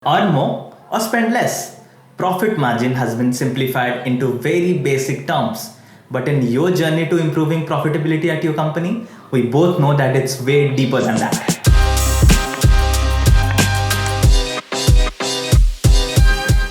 Earn more or spend less. Profit margin has been simplified into very basic terms. But in your journey to improving profitability at your company, we both know that it's way deeper than that.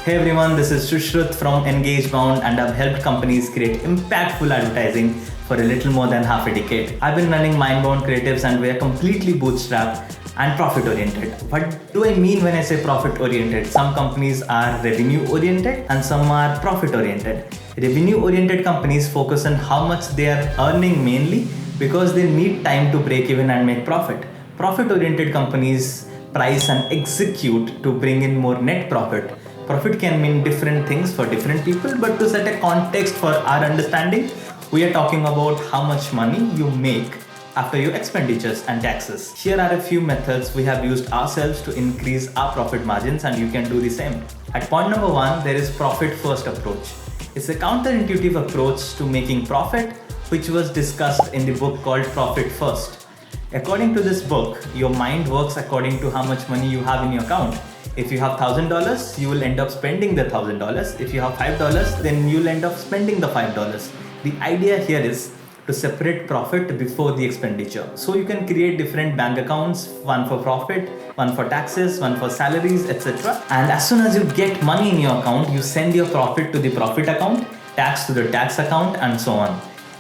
Hey everyone, this is Shushruth from EngageBound, and I've helped companies create impactful advertising for a little more than half a decade. I've been running Mindbound Creatives and we're completely bootstrapped and profit oriented. What do I mean when I say profit oriented? Some companies are revenue oriented and some are profit oriented. Revenue oriented companies focus on how much they are earning mainly because they need time to break even and make profit. Profit oriented companies price and execute to bring in more net profit. Profit can mean different things for different people, but to set a context for our understanding, we are talking about how much money you make after your expenditures and taxes. Here are a few methods we have used ourselves to increase our profit margins, and you can do the same. At point number 1, there is profit first approach. It's a counterintuitive approach to making profit, which was discussed in the book called Profit First. According to this book, your mind works according to how much money you have in your account. If you have $1,000, you will end up spending the $1,000. If you have $5, then you'll end up spending the $5. The idea here is to separate profit before the expenditure. So you can create different bank accounts, one for profit, one for taxes, one for salaries, etc. And as soon as you get money in your account, you send your profit to the profit account, tax to the tax account, and so on.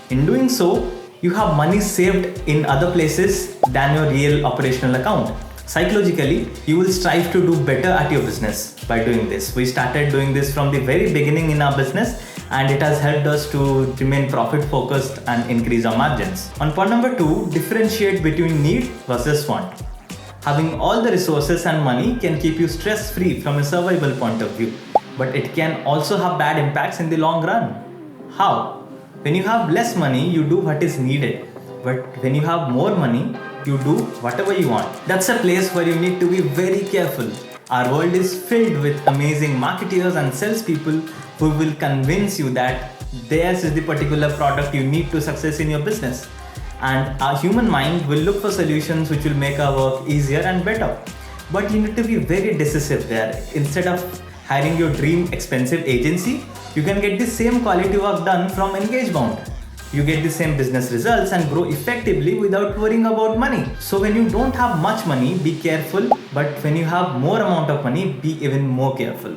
In doing so, you have money saved in other places than your real operational account. Psychologically, you will strive to do better at your business by doing this. We started doing this from the very beginning in our business, and it has helped us to remain profit focused and increase our margins. On point number 2, differentiate between need versus want. Having all the resources and money can keep you stress free from a survival point of view, but it can also have bad impacts in the long run. How? When you have less money, you do what is needed, but when you have more money, you do whatever you want. That's a place where you need to be very careful. Our world is filled with amazing marketeers and salespeople who will convince you that theirs is the particular product you need to success in your business. And our human mind will look for solutions which will make our work easier and better. But you need to be very decisive there. Instead of hiring your dream expensive agency, you can get the same quality work done from EngageBound. You get the same business results and grow effectively without worrying about money. So when you don't have much money, be careful, but when you have more amount of money, be even more careful.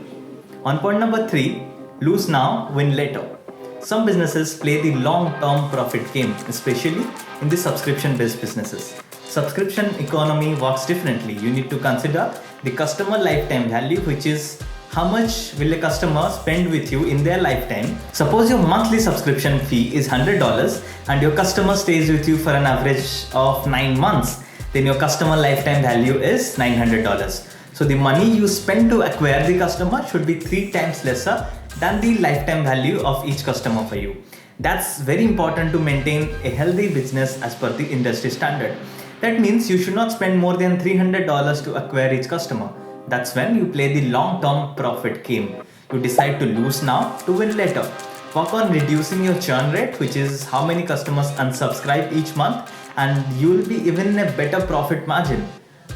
On point number 3, lose now, win later. Some businesses play the long-term profit game, especially in the subscription-based businesses. Subscription economy works differently. You need to consider the customer lifetime value, which is how much will a customer spend with you in their lifetime. Suppose your monthly subscription fee is $100 and your customer stays with you for an average of 9 months. Then your customer lifetime value is $900. So the money you spend to acquire the customer should be 3 times lesser than the lifetime value of each customer for you. That's very important to maintain a healthy business as per the industry standard. That means you should not spend more than $300 to acquire each customer. That's when you play the long-term profit game. You decide to lose now to win later. Work on reducing your churn rate, which is how many customers unsubscribe each month, and you will be even in a better profit margin.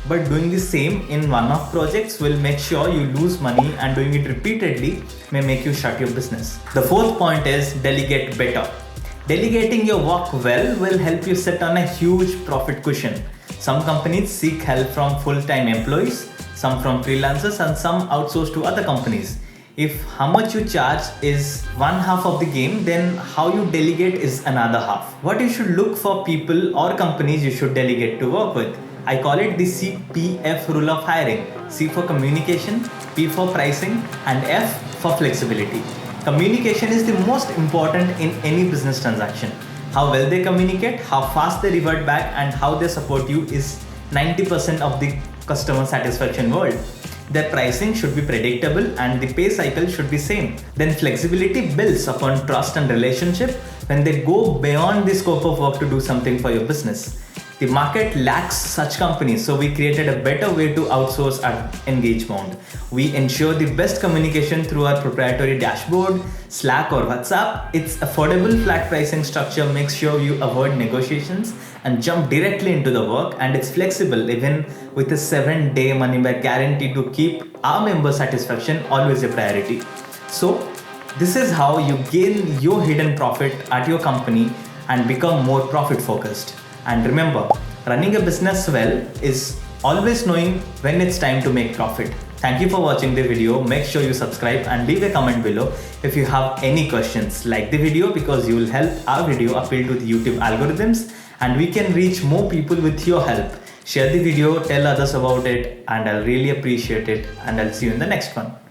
But doing the same in one-off projects will make sure you lose money, and doing it repeatedly may make you shut your business. The 4th point is delegate better. Delegating your work well will help you sit on a huge profit cushion. Some companies seek help from full-time employees, some from freelancers, and some outsource to other companies. If how much you charge is one half of the game, then how you delegate is another half. What you should look for people or companies you should delegate to work with. I call it the CPF rule of hiring. C for communication, P for pricing, and F for flexibility. Communication is the most important in any business transaction. How well they communicate, how fast they revert back, and how they support you is 90% of the customer satisfaction world. Their pricing should be predictable and the pay cycle should be same. Then flexibility builds upon trust and relationship when they go beyond the scope of work to do something for your business. The market lacks such companies, so we created a better way to outsource at EngageBound. We ensure the best communication through our proprietary dashboard, Slack or WhatsApp. Its affordable flat pricing structure makes sure you avoid negotiations and jump directly into the work, and it's flexible even with a 7-day money back guarantee to keep our member satisfaction always a priority. So this is how you gain your hidden profit at your company and become more profit focused. And remember, running a business well is always knowing when it's time to make profit. Thank you for watching the video. Make sure you subscribe and leave a comment below if you have any questions. Like the video because you will help our video appeal to the YouTube algorithms and we can reach more people with your help. Share the video, tell others about it, and I'll really appreciate it, and I'll see you in the next one.